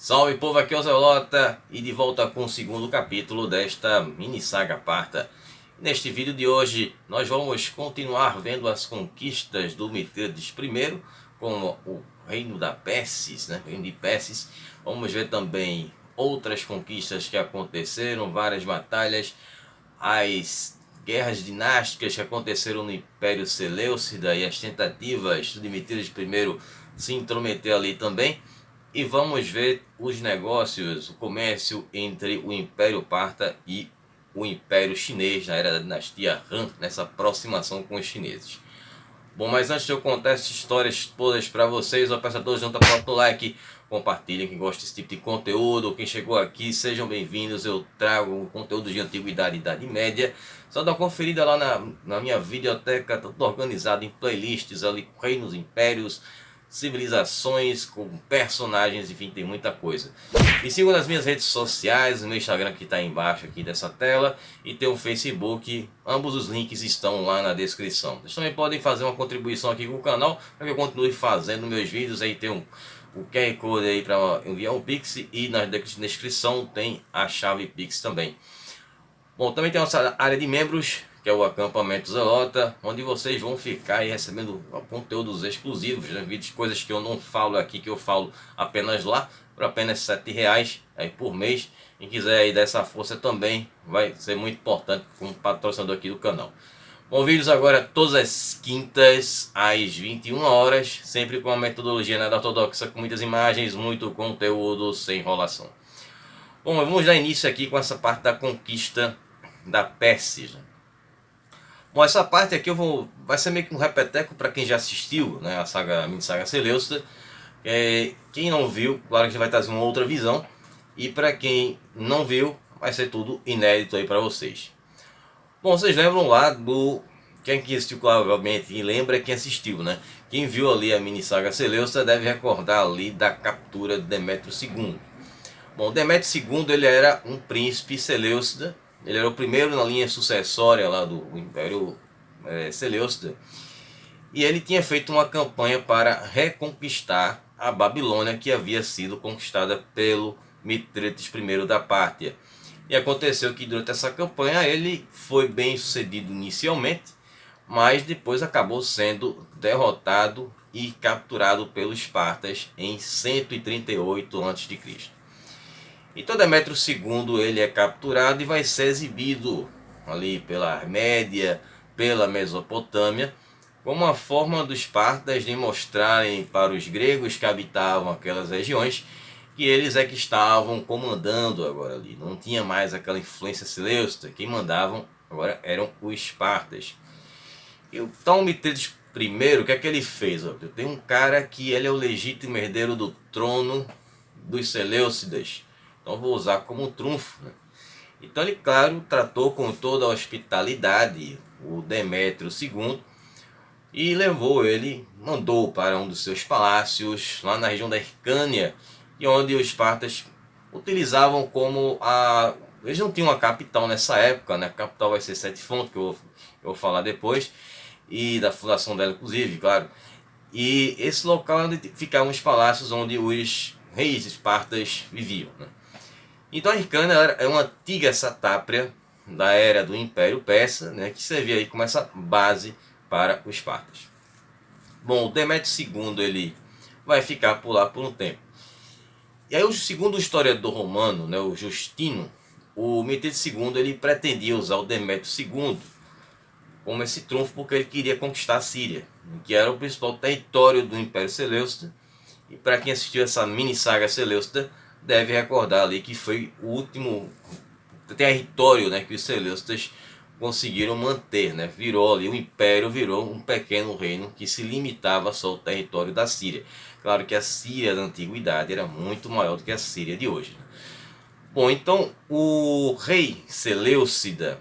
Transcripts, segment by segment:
Salve povo, aqui é o Zelota e de volta com o segundo capítulo desta mini saga parta. Neste vídeo de hoje nós vamos continuar vendo as conquistas do Mithridates I, como o reino da Pérsis, o reino de Pérsis. Vamos ver também outras conquistas que aconteceram, várias batalhas, as guerras dinásticas que aconteceram no Império Seleucida e as tentativas do Mithridates I se intrometer ali também. E vamos ver os negócios, o comércio entre o Império Parta e o Império Chinês na era da dinastia Han, nessa aproximação com os chineses. Bom, mas antes de eu contar essas histórias todas para vocês, eu peço a todos, junto a no like, compartilhem quem gosta desse tipo de conteúdo. Quem chegou aqui, sejam bem-vindos. Eu trago conteúdo de antiguidade e idade média. Só dá uma conferida lá na minha videoteca, tudo organizado em playlists ali, reinos, impérios, civilizações, com personagens, enfim, tem muita coisa. Me sigam nas minhas redes sociais, o meu Instagram que está embaixo aqui dessa tela, e tem o Facebook, ambos os links estão lá na descrição. Vocês também podem fazer uma contribuição aqui com o canal, para que eu continue fazendo meus vídeos. Aí tem o QR Code aí para enviar um Pix, e na descrição tem a chave Pix também. Bom, também tem a nossa área de membros, que é o Acampamento Zelota, onde vocês vão ficar aí recebendo conteúdos exclusivos, vídeos, coisas que eu não falo aqui, que eu falo apenas lá, por apenas R$7 aí por mês. Quem quiser aí dar essa força também vai ser muito importante como patrocinador aqui do canal. Bom, vídeos agora todas as quintas às 21 horas, sempre com uma metodologia nada ortodoxa, com muitas imagens, muito conteúdo, sem enrolação. Bom, vamos dar início aqui com essa parte da conquista da Pérsia. Bom, essa parte aqui vai ser meio que um repeteco para quem já assistiu, a mini saga Seleucida. Quem não viu, claro que a gente vai trazer uma outra visão. E para quem não viu, vai ser tudo inédito aí para vocês. Bom, vocês lembram lá do... Quem assistiu, claramente, e lembra quem assistiu, né? Quem viu ali a mini saga Seleucida deve recordar ali da captura de Demétrio II. Bom, Demétrio II, ele era um príncipe Seleucida. Ele era o primeiro na linha sucessória lá do Império Seleucida. E ele tinha feito uma campanha para reconquistar a Babilônia, que havia sido conquistada pelo Mithridates I da Pártia. E aconteceu que durante essa campanha ele foi bem sucedido inicialmente, mas depois acabou sendo derrotado e capturado pelos espartas em 138 a.C. Então Demétrio II ele é capturado e vai ser exibido ali pela Armédia, pela Mesopotâmia, como uma forma dos espartas de mostrarem para os gregos que habitavam aquelas regiões que eles é que estavam comandando agora ali. Não tinha mais aquela influência seleucida, quem mandavam agora eram os espartas. Então Mithridates I, o que é que ele fez? Tem um cara que ele é o legítimo herdeiro do trono dos Seleucidas. Então vou usar como trunfo. Então ele, claro, tratou com toda a hospitalidade o Demétrio II e mandou para um dos seus palácios lá na região da Hircânia, e onde os espartas utilizavam como eles não tinham uma capital nessa época, A capital vai ser Sete Fontes, que eu vou falar depois, e da fundação dela inclusive, claro. E esse local onde ficavam os palácios onde os reis espartas viviam, Então a Hircânia é uma antiga satrapia da era do Império Persa, que servia aí como essa base para os espartas. Bom, o Demétrio II ele vai ficar por lá por um tempo. E aí, segundo o historiador romano, o Justino, o Mithridates II ele pretendia usar o Demétrio II como esse trunfo porque ele queria conquistar a Síria, que era o principal território do Império Seleucida. E para quem assistiu essa mini saga Seleucida, deve recordar ali que foi o último território que os Seleucidas conseguiram manter, Virou ali, o império virou um pequeno reino que se limitava só ao território da Síria. Claro que a Síria da antiguidade era muito maior do que a Síria de hoje. Bom, então o rei Seleucida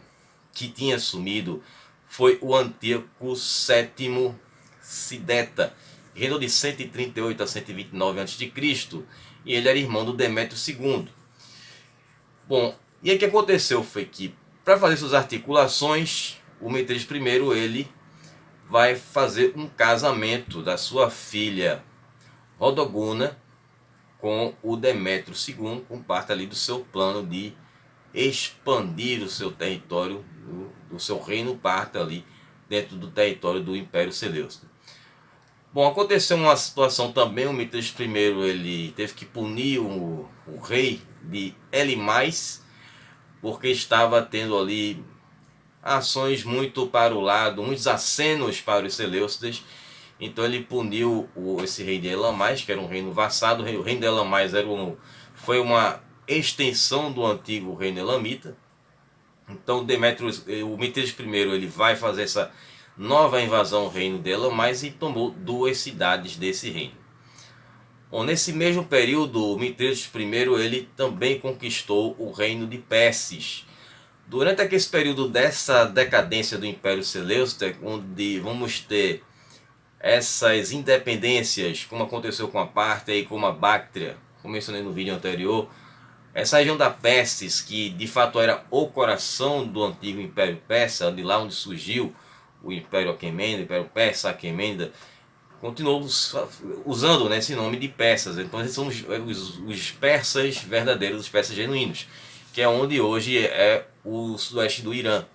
que tinha assumido foi o Antíoco VII Sideta, reinou de 138 a 129 a.C. e ele era irmão do Demétrio II. Bom, e aí o que aconteceu foi que, para fazer suas articulações, o Mithridates I ele vai fazer um casamento da sua filha Rodoguna com o Demétrio II, com parte ali do seu plano de expandir o seu território, do seu reino parta ali dentro do território do Império Seleucida. Bom, aconteceu uma situação também, o Mitridas I ele teve que punir o rei de Elimais, porque estava tendo ali ações muito para o lado, muitos acenos para os Seleucidas. Então ele puniu esse rei de Elamais, que era um reino vassalo. O reino de Elamais foi uma extensão do antigo reino elamita. Então o Mitridas I ele vai fazer essa nova invasão ao reino de Elamais e tomou 2 cidades desse reino. Bom, nesse mesmo período, o Mitridas I ele também conquistou o reino de Pérsis. Durante aquele período dessa decadência do Império Seleucida, onde vamos ter essas independências, como aconteceu com a Pártia e com a Báctria, como mencionei no vídeo anterior, essa região da Pérsis, que de fato era o coração do antigo Império Persa, de lá onde surgiu o Império Aquemênida, o Império Persa Aquemênida, continuou usando, né, esse nome de persas. Então eles são os persas verdadeiros, os persas genuínos, que é onde hoje é o sudoeste do Irã.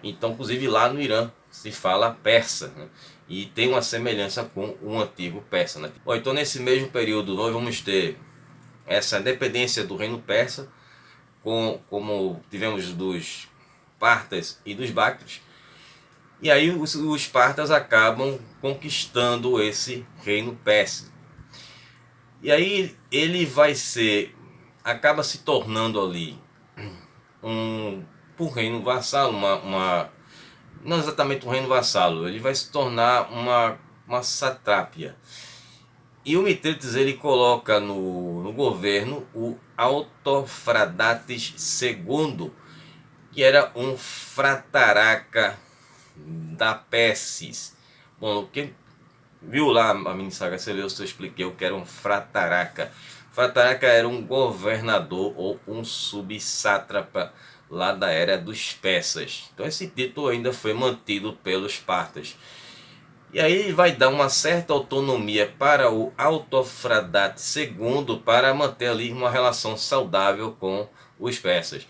Então, inclusive lá no Irã se fala persa, né? E tem uma semelhança com o antigo persa, né? Bom, então nesse mesmo período nós vamos ter essa dependência do reino persa, como tivemos dos partas e dos báctrios. E aí os partas acabam conquistando esse reino persa. E aí ele acaba se tornando ali um reino vassalo, não exatamente um reino vassalo, ele vai se tornar uma satrápia. E o Mitridas ele coloca no governo o Autofradates II, que era um frataraca da Pérsis. Bom, quem viu lá a mini saga Seleucida, eu expliquei o que era um frataraca. Frataraca era um governador ou um subsátrapa lá da era dos persas. Então esse título ainda foi mantido pelos partas. E aí vai dar uma certa autonomia para o Autofradates II para manter ali uma relação saudável com os persas.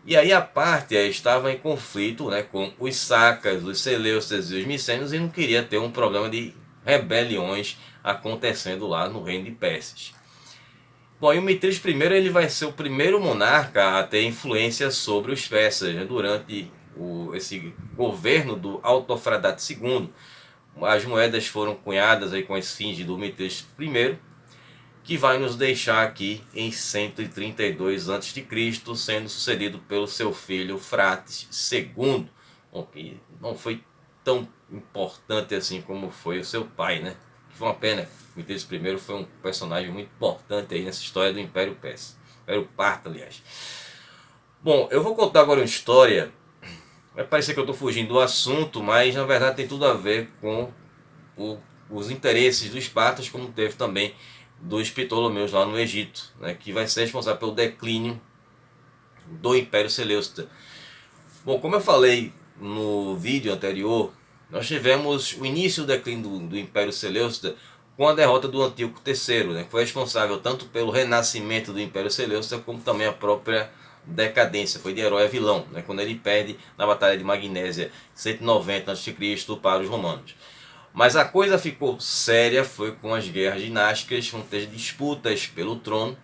E aí a Pártia estava em conflito, né, com os sacas, os seleucidas e os micênios, e não queria ter um problema de rebeliões acontecendo lá no reino de Pérsis. Bom, e o Mitridas I ele vai ser o primeiro monarca a ter influência sobre os persas, né, durante esse governo do Autofradates II. As moedas foram cunhadas aí com a esfinge do Mitridas I, que vai nos deixar aqui em 132 a.C., sendo sucedido pelo seu filho Frates II, que não foi tão importante assim como foi o seu pai, né? Foi uma pena. Mitridas I foi um personagem muito importante aí nessa história do Império Persa, Império Parta, aliás. Bom, eu vou contar agora uma história. Vai parecer que eu estou fugindo do assunto, mas na verdade tem tudo a ver com os interesses dos partas, como teve também dos Ptolomeus lá no Egito, né, que vai ser responsável pelo declínio do Império Seleucida. Bom, como eu falei no vídeo anterior, nós tivemos o início do declínio do Império Seleucida com a derrota do Antíoco III, né, que foi responsável tanto pelo renascimento do Império Seleucida como também a própria decadência, foi de herói a vilão, né, quando ele perde na Batalha de Magnésia, 190 a.C. para os romanos. Mas a coisa ficou séria foi com as guerras dinásticas, vão ter disputas pelo trono.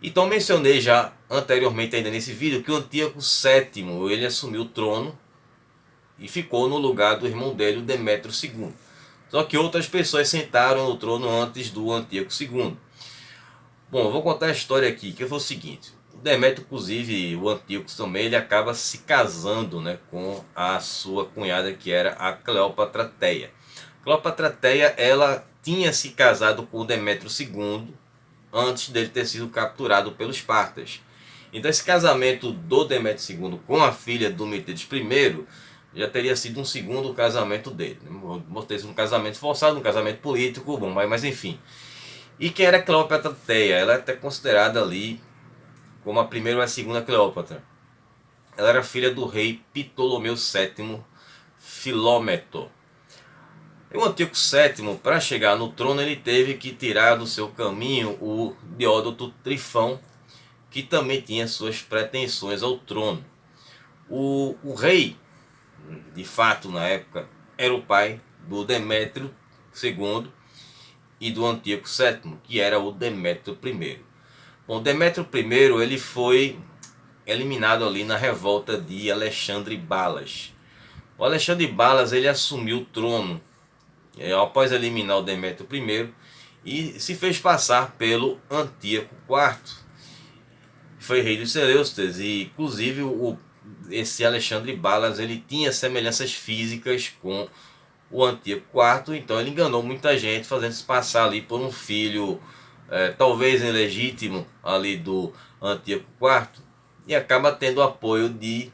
Então mencionei já anteriormente ainda nesse vídeo que o Antíoco VII ele assumiu o trono e ficou no lugar do irmão dele, o Demétrio II. Só que outras pessoas sentaram no trono antes do Antíoco II. Bom, eu vou contar a história aqui, que foi o seguinte. O Demétrio, inclusive, o Antíoco também, ele acaba se casando, né, com a sua cunhada, que era a Cleópatra Teia. Cleópatra Teia, ela tinha se casado com o Demétrio II antes dele ter sido capturado pelos partas. Então esse casamento do Demétrio II com a filha do Mitridas I já teria sido um segundo casamento dele. Ter sido um casamento forçado, um casamento político, bom, mas enfim. E quem era Cleópatra Teia? Ela é até considerada ali como a primeira ou a segunda Cleópatra. Ela era filha do rei Ptolomeu VII Filómeto. E o Antíoco VII, para chegar no trono, ele teve que tirar do seu caminho o Diódoto Trifão, que também tinha suas pretensões ao trono. O rei, de fato, na época, era o pai do Demétrio II e do Antíoco VII, que era o Demétrio I. Bom, Demétrio I ele foi eliminado ali na revolta de Alexandre Balas. O Alexandre Balas ele assumiu o trono após eliminar o Demétrio I e se fez passar pelo Antíoco IV. Foi rei dos Seleucidas e inclusive esse Alexandre Balas ele tinha semelhanças físicas com o Antíoco IV, então ele enganou muita gente fazendo se passar ali por um filho talvez ilegítimo ali do Antíoco IV, e acaba tendo apoio de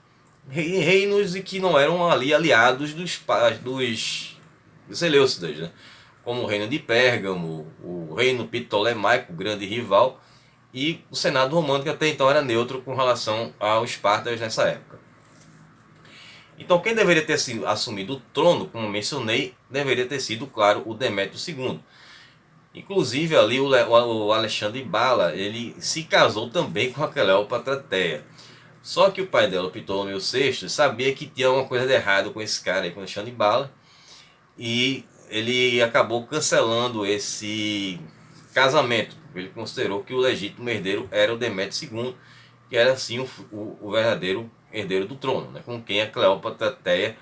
reinos que não eram ali aliados dos Seleucidas, né? Como o reino de Pérgamo, o reino ptolemaico, grande rival, e o Senado romano, que até então era neutro com relação aos espartas nessa época. Então quem deveria ter assumido o trono, como mencionei, deveria ter sido, claro, o Demétrio II. Inclusive ali o Alexandre Bala, ele se casou também com a Cleópatra Teia. Só que o pai dela, o Ptolomeu VI, sabia que tinha uma coisa de errado com esse cara aí, com o Alexandre Bala, e ele acabou cancelando esse casamento. Ele considerou que o legítimo herdeiro era o Demétrio II, que era assim o verdadeiro herdeiro do trono, né, com quem a Cleópatra Teia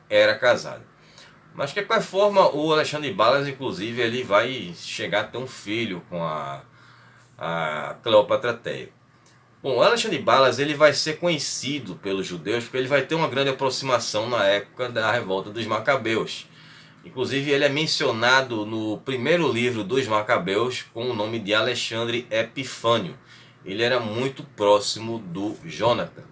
era casada. Mas de qualquer forma, o Alexandre Balas, inclusive, ele vai chegar a ter um filho com a Cleópatra Teia. Bom, o Alexandre Balas ele vai ser conhecido pelos judeus porque ele vai ter uma grande aproximação na época da revolta dos Macabeus. Inclusive ele é mencionado no primeiro livro dos Macabeus com o nome de Alexandre Epifânio. Ele era muito próximo do Jonathan.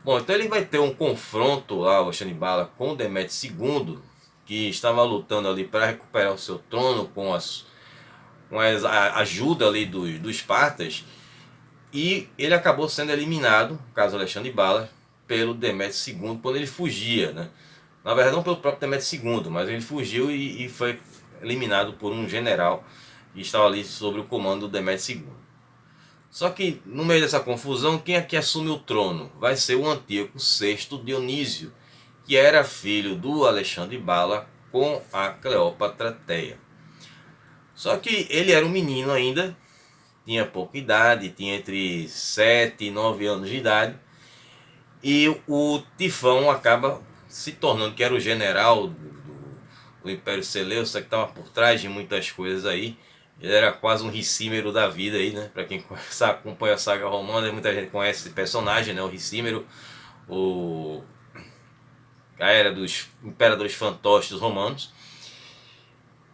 Bom, então ele vai ter um confronto lá, o Alexandre Bala, com o Demétrio II, que estava lutando ali para recuperar o seu trono com a ajuda ali dos espartas, e ele acabou sendo eliminado, no caso Alexandre Bala, pelo Demétrio II quando ele fugia, né? Na verdade não pelo próprio Demétrio II, mas ele fugiu e foi eliminado por um general que estava ali sob o comando do Demétrio II. Só que no meio dessa confusão, quem é que assume o trono? Vai ser o Antíoco VI Dionísio, que era filho do Alexandre Bala com a Cleópatra Teia. Só que ele era um menino ainda, tinha pouca idade, tinha entre 7 e 9 anos de idade, e o Tifão acaba se tornando, que era o general do Império Seleucida, que estava por trás de muitas coisas aí. Ele era quase um Ricímero da vida aí, né? Para quem acompanha a saga romana, muita gente conhece esse personagem, né? O Ricímero, a era dos imperadores fantoches romanos.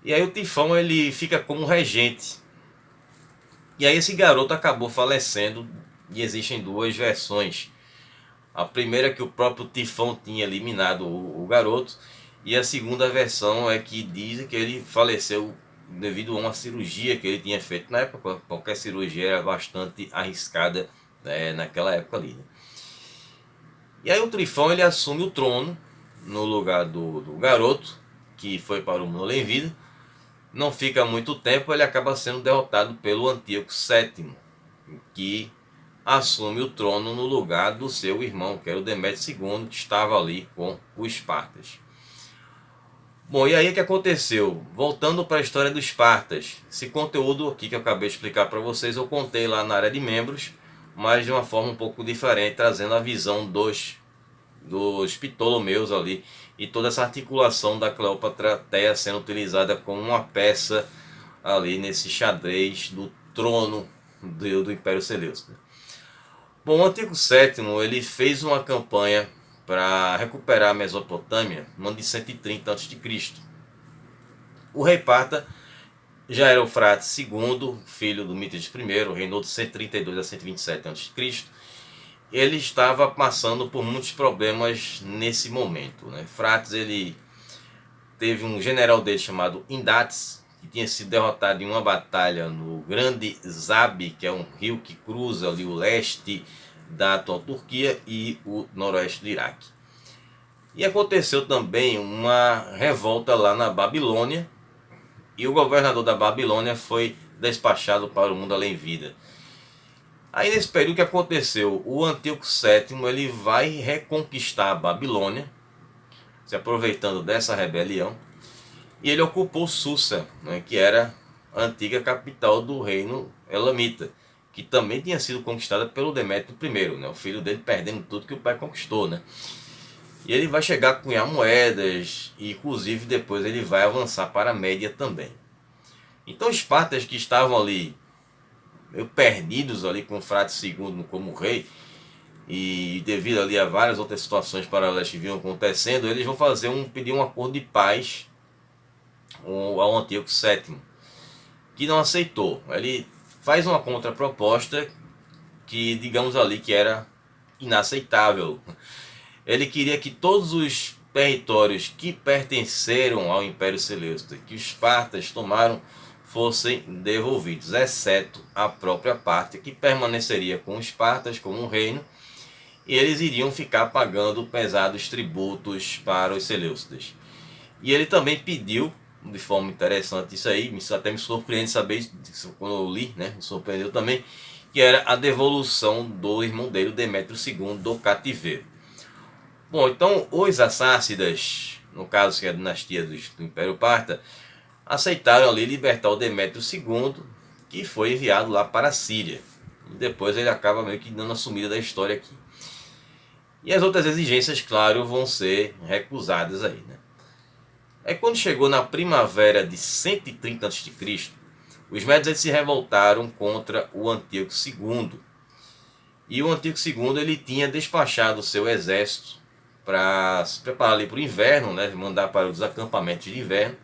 E aí o Tifão ele fica como regente. E aí esse garoto acabou falecendo e existem duas versões. A primeira é que o próprio Tifão tinha eliminado o garoto, e a segunda versão é que dizem que ele faleceu devido a uma cirurgia que ele tinha feito na época. Qualquer cirurgia era bastante arriscada, né, naquela época ali, né? E aí o Trifão ele assume o trono no lugar do garoto, que foi para o mundo além vida. Não fica muito tempo, ele acaba sendo derrotado pelo Antíoco VII, que assume o trono no lugar do seu irmão, que era o Demétrio II, que estava ali com os espartas. Bom, e aí o que aconteceu? Voltando para a história dos espartas, esse conteúdo aqui que eu acabei de explicar para vocês, eu contei lá na área de membros, mas de uma forma um pouco diferente, trazendo a visão dos Ptolomeus ali, e toda essa articulação da Cleópatra Teia sendo utilizada como uma peça ali nesse xadrez do trono do Império Seleucida. Bom, o Antíoco VII ele fez uma campanha para recuperar a Mesopotâmia no ano de 130 a.C. O rei parta já era o Frates II, filho do Mítides I, reinou de 132 a 127 a.C. Ele estava passando por muitos problemas nesse momento, né? Frates ele teve um general dele chamado Indates, que tinha sido derrotado em uma batalha no Grande Zabe, que é um rio que cruza ali o leste da atual Turquia e o noroeste do Iraque. E aconteceu também uma revolta lá na Babilônia, e o governador da Babilônia foi despachado para o mundo além vida. Aí nesse período que aconteceu, o Antíoco VII ele vai reconquistar a Babilônia, se aproveitando dessa rebelião, e ele ocupou Susa, né, que era a antiga capital do reino elamita, que também tinha sido conquistada pelo Demétrio I, né, o filho dele perdendo tudo que o pai conquistou, né. E ele vai chegar a cunhar moedas, e inclusive depois ele vai avançar para a Média também. Então os partas que estavam ali, meio perdidos ali com o Frade II como rei, e devido ali a várias outras situações paralelas que vinham acontecendo, eles vão pedir um acordo de paz ao Antíoco VII, que não aceitou. Ele faz uma contraproposta que, digamos ali, que era inaceitável. Ele queria que todos os territórios que pertenceram ao Império Seleucida, que os partas tomaram, fossem devolvidos, exceto a própria Pártia, que permaneceria com os partas como um reino, e eles iriam ficar pagando pesados tributos para os Seleucidas. E ele também pediu, de forma interessante isso aí, até me surpreende saber isso quando eu li, né? Me surpreendeu também, que era a devolução do irmão dele, Demétrio II, do cativeiro. Bom, então os assácidas, no caso que é a dinastia do Império Parta, aceitaram ali libertar o Demétrio II, que foi enviado lá para a Síria. E depois ele acaba meio que dando a sumida da história aqui. E as outras exigências, claro, vão ser recusadas aí, né? Aí quando chegou na primavera de 130 a.C., os médios eles se revoltaram contra o Antíoco II. E o Antíoco II ele tinha despachado o seu exército para se preparar ali para o inverno, né? Mandar para os acampamentos de inverno.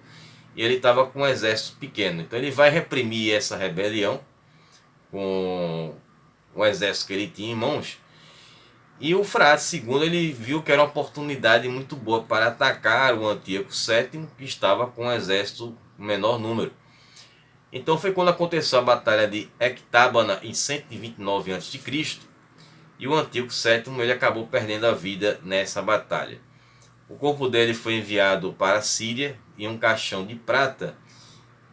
E ele estava com um exército pequeno. Então ele vai reprimir essa rebelião com o exército que ele tinha em mãos. E o Frade II ele viu que era uma oportunidade muito boa para atacar o Antíoco VII, que estava com um exército menor número. Então foi quando aconteceu a batalha de Ecbátana em 129 a.C. e o Antíoco VII ele acabou perdendo a vida nessa batalha. O corpo dele foi enviado para a Síria em um caixão de prata,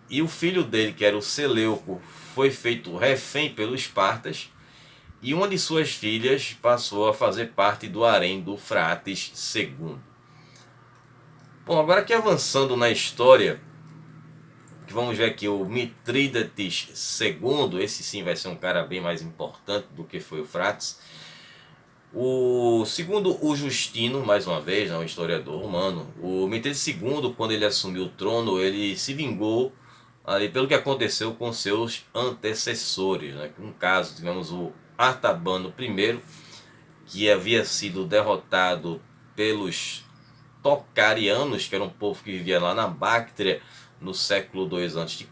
e o filho dele, que era o Seleuco, foi feito refém pelos partas, e uma de suas filhas passou a fazer parte do harém do Frates II. Bom, agora aqui avançando na história, que vamos ver aqui o Mitrídates II, esse sim vai ser um cara bem mais importante do que foi o Frates. Segundo o Justino, mais uma vez, um historiador romano, o Mitrídates II, quando ele assumiu o trono, ele se vingou ali pelo que aconteceu com seus antecessores, né? No caso, tivemos o Artabano I, que havia sido derrotado pelos Tocarianos, que era um povo que vivia lá na Báctria no século II a.C.,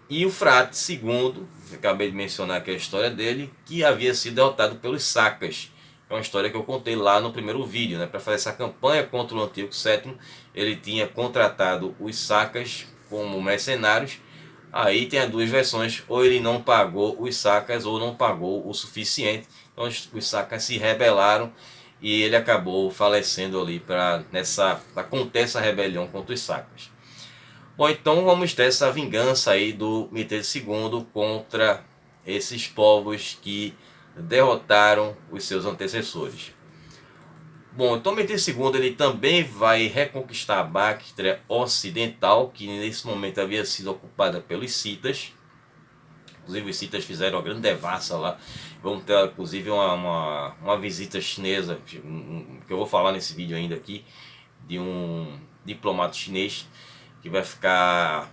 e o Frate II, acabei de mencionar aqui a história dele, que havia sido derrotado pelos Sacas. É uma história que eu contei lá no primeiro vídeo, né? Para fazer essa campanha contra o Antíoco VII, ele tinha contratado os Sacas como mercenários. Aí tem as duas versões, ou ele não pagou os Sacas ou não pagou o suficiente. Então os Sacas se rebelaram e ele acabou falecendo ali para acontecer essa rebelião contra os Sacas. Bom, então vamos ter essa vingança aí do Mitrídates II contra esses povos que derrotaram os seus antecessores. Bom, então Mitrídates II ele também vai reconquistar a Báctria Ocidental, que nesse momento havia sido ocupada pelos citas. Inclusive os citas fizeram uma grande devassa lá. Vamos ter inclusive uma visita chinesa, que eu vou falar nesse vídeo ainda aqui, de um diplomata chinês que vai ficar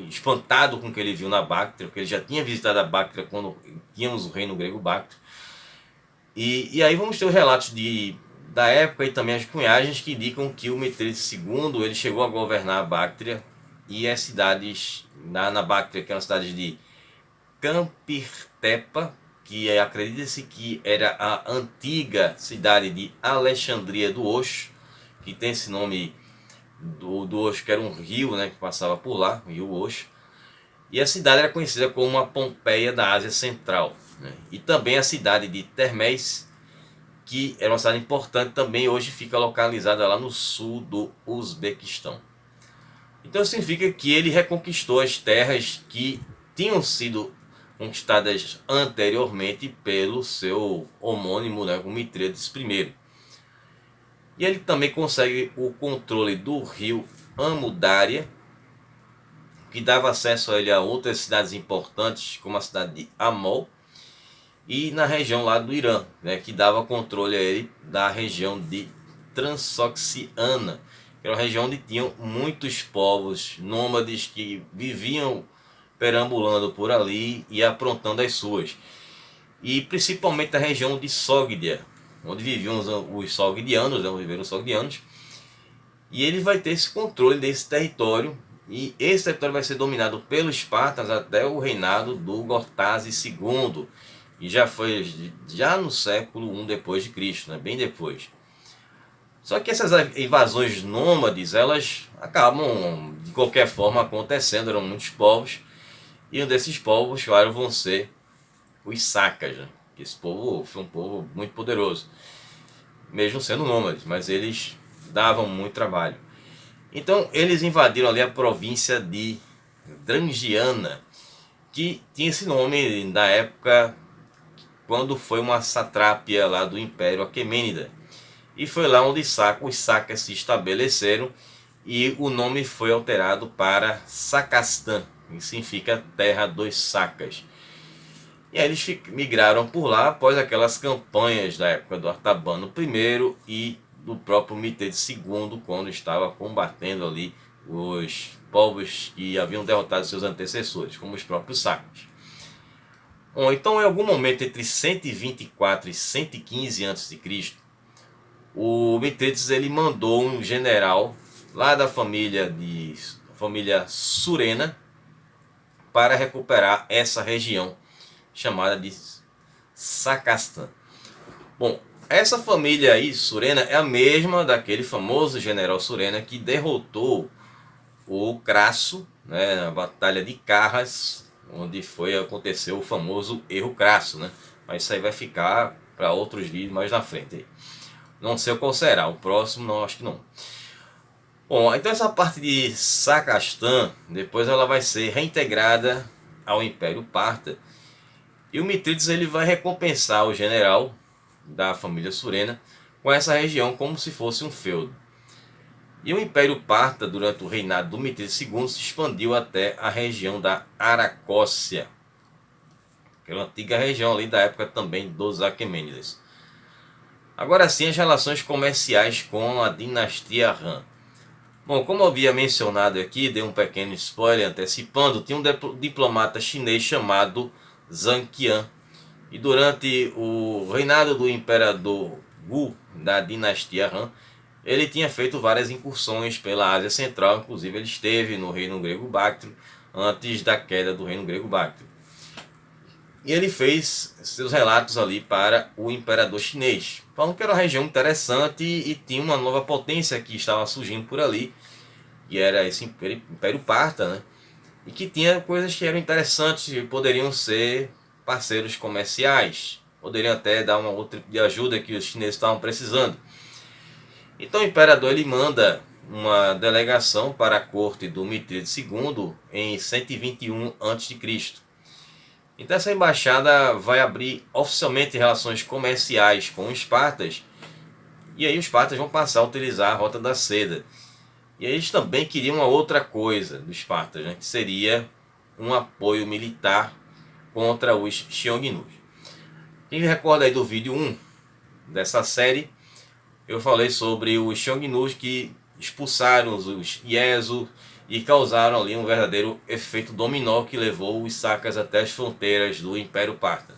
espantado com o que ele viu na Báctria, porque ele já tinha visitado a Báctria quando tínhamos o reino grego Báctrio. E aí vamos ter os relatos da época e também as cunhagens que indicam que o Mitrídates II ele chegou a governar a Báctria e as cidades na Báctria, que é uma cidade de Campirtepa, que acredita-se que era a antiga cidade de Alexandria do Oxo, que tem esse nome do Oxo, que era um rio, né, que passava por lá, o rio Oxo. E a cidade era conhecida como a Pompeia da Ásia Central, né? E também a cidade de Termés, que era uma cidade importante também, hoje fica localizada lá no sul do Uzbequistão. Então significa que ele reconquistou as terras que tinham sido conquistadas anteriormente pelo seu homônimo, né, o Mitrídates I. E ele também consegue o controle do rio Amudária, que dava acesso a ele a outras cidades importantes, como a cidade de Amol, e na região lá do Irã, né, que dava controle a ele da região de Transoxiana, que era uma região onde tinham muitos povos nômades que viviam perambulando por ali e aprontando as suas. E principalmente a região de Sogdia, onde viviam os sogdianos, onde viveram os sogdianos. E ele vai ter esse controle desse território, e esse território vai ser dominado pelos espartanos até o reinado do Gortazes II, e já foi no século I depois de Cristo, né? Bem depois. Só que essas invasões nômades, elas acabam de qualquer forma acontecendo, eram muitos povos, e um desses povos, claro, vão ser os Sacas, né? Esse povo foi um povo muito poderoso, mesmo sendo nômades, mas eles davam muito trabalho. Então eles invadiram ali a província de Drangiana, que tinha esse nome da época quando foi uma satrápia lá do Império Aquemênida. E foi lá onde os Sacas se estabeleceram, e o nome foi alterado para Sacastã, que significa terra dos Sacas. E aí eles migraram por lá após aquelas campanhas da época do Artabano I e do próprio Mitrídates II, quando estava combatendo ali os povos que haviam derrotado seus antecessores, como os próprios Sacas. Bom, então em algum momento entre 124 e 115 a.C., o Mitrídates ele mandou um general lá da família Surena para recuperar essa região chamada de Sacastã. Bom, essa família aí, Surena, é a mesma daquele famoso general Surena que derrotou o Crasso, né, na Batalha de Carras, onde aconteceu o famoso erro Crasso, né? Mas isso aí vai ficar para outros vídeos mais na frente aí. Não sei qual será, o próximo não, acho que não. Bom, então essa parte de Sacastã, depois ela vai ser reintegrada ao Império Parta, e o Mitrídates ele vai recompensar o general da família Surena com essa região como se fosse um feudo. E o Império Parta, durante o reinado do Mitrídates II, se expandiu até a região da Aracócia, que era uma antiga região ali da época também dos Aquemênidas. Agora sim, as relações comerciais com a dinastia Han. Bom, como eu havia mencionado aqui, dei um pequeno spoiler antecipando, tinha um diplomata chinês chamado Zhang Qian. E durante o reinado do imperador Wu, da dinastia Han, ele tinha feito várias incursões pela Ásia Central, inclusive ele esteve no Reino Grego Báctrio antes da queda do Reino Grego Báctrio. E ele fez seus relatos ali para o imperador chinês, falando que era uma região interessante e tinha uma nova potência que estava surgindo por ali, que era esse Império Parta, né? E que tinha coisas que eram interessantes e poderiam ser parceiros comerciais, poderiam até dar uma outra tipo de ajuda que os chineses estavam precisando. Então o imperador ele manda uma delegação para a corte do Mitrídates II em 121 a.C. Então essa embaixada vai abrir oficialmente relações comerciais com os espartas, e aí os espartas vão passar a utilizar a Rota da Seda. E eles também queriam uma outra coisa dos espartas, né, que seria um apoio militar contra os Xiongnu. Quem recorda aí do vídeo 1 dessa série, eu falei sobre os Xiongnu que expulsaram os Iezo e causaram ali um verdadeiro efeito dominó que levou os Sacas até as fronteiras do Império Parta.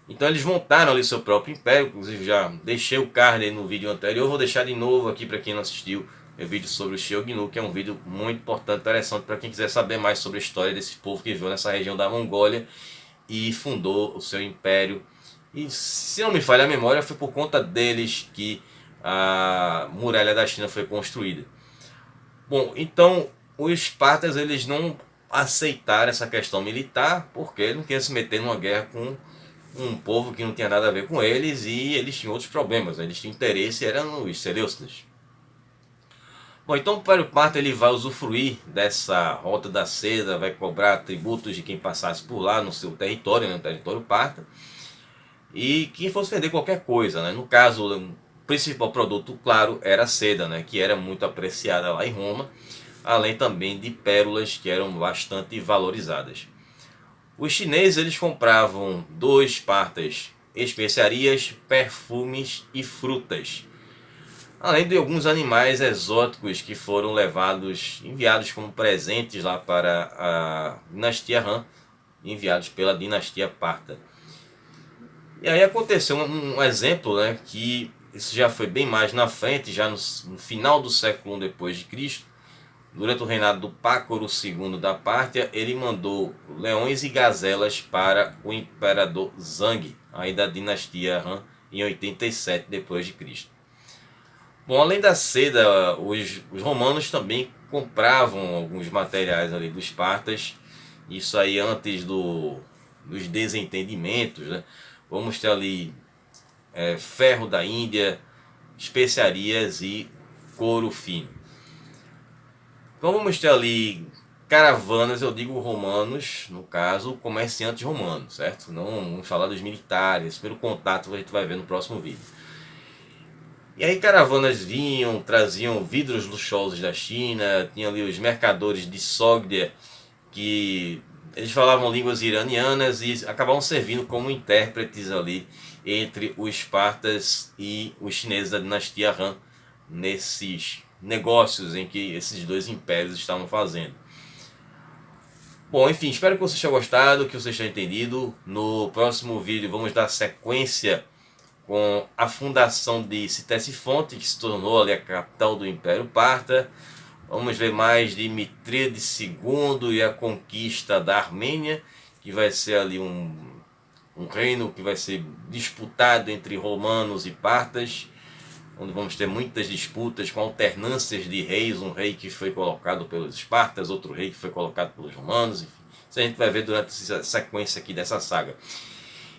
Então eles montaram ali seu próprio império, inclusive já deixei o card aí no vídeo anterior, vou deixar de novo aqui para quem não assistiu o vídeo sobre o Xiongnu, que é um vídeo muito importante, interessante para quem quiser saber mais sobre a história desse povo que viveu nessa região da Mongólia e fundou o seu império. E se não me falha a memória, foi por conta deles que a muralha da China foi construída. Bom, então os espartas eles não aceitaram essa questão militar porque eles não queriam se meter numa guerra com um povo que não tinha nada a ver com eles e eles tinham outros problemas, né? Eles tinham interesse, eram os Seleucidas. Bom, então o Império Parta ele vai usufruir dessa Rota da Seda, vai cobrar tributos de quem passasse por lá no seu território, né, no território parta, e quem fosse vender qualquer coisa, né? No caso, o principal produto, claro, era a seda, né? Que era muito apreciada lá em Roma, além também de pérolas que eram bastante valorizadas. Os chineses eles compravam dos partas especiarias, perfumes e frutas, além de alguns animais exóticos que foram enviados como presentes lá para a dinastia Han, enviados pela dinastia Parta. E aí aconteceu um exemplo, né, que isso já foi bem mais na frente, já no final do século I depois de Cristo, durante o reinado do Pácoro II da Pártia, ele mandou leões e gazelas para o imperador Zhang, aí da dinastia Han, em 87 depois de Cristo. Bom, além da seda, os romanos também compravam alguns materiais ali dos partas, isso aí antes dos desentendimentos, né? Vamos ter ali ferro da Índia, especiarias e couro fino. Então vamos ter ali caravanas, eu digo romanos, no caso, comerciantes romanos, certo? Não vamos falar dos militares, pelo contato que a gente vai ver no próximo vídeo. E aí caravanas vinham, traziam vidros luxuosos da China, tinha ali os mercadores de Sogdia, que eles falavam línguas iranianas e acabavam servindo como intérpretes ali entre os partas e os chineses da dinastia Han, nesses negócios em que esses dois impérios estavam fazendo. Bom, enfim, espero que vocês tenham gostado, que vocês tenham entendido. No próximo vídeo vamos dar sequência com a fundação de Ctesifonte, que se tornou ali a capital do Império Parta. Vamos ver mais de Mitrídates II e a conquista da Armênia, que vai ser ali um reino que vai ser disputado entre romanos e partas, onde vamos ter muitas disputas com alternâncias de reis, um rei que foi colocado pelos espartas, outro rei que foi colocado pelos romanos, enfim. Isso a gente vai ver durante essa sequência aqui dessa saga.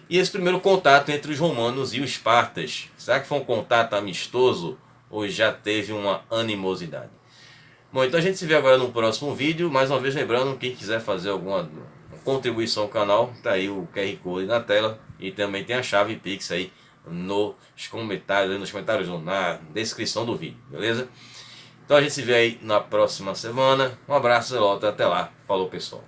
E esse primeiro contato entre os romanos e os espartas, será que foi um contato amistoso ou já teve uma animosidade? Bom, então a gente se vê agora no próximo vídeo. Mais uma vez lembrando, quem quiser fazer alguma contribuição ao canal, tá aí o QR Code na tela e também tem a chave Pix aí nos comentários ou na descrição do vídeo, beleza? Então a gente se vê aí na próxima semana. Um abraço, Zelota, até lá. Falou, pessoal.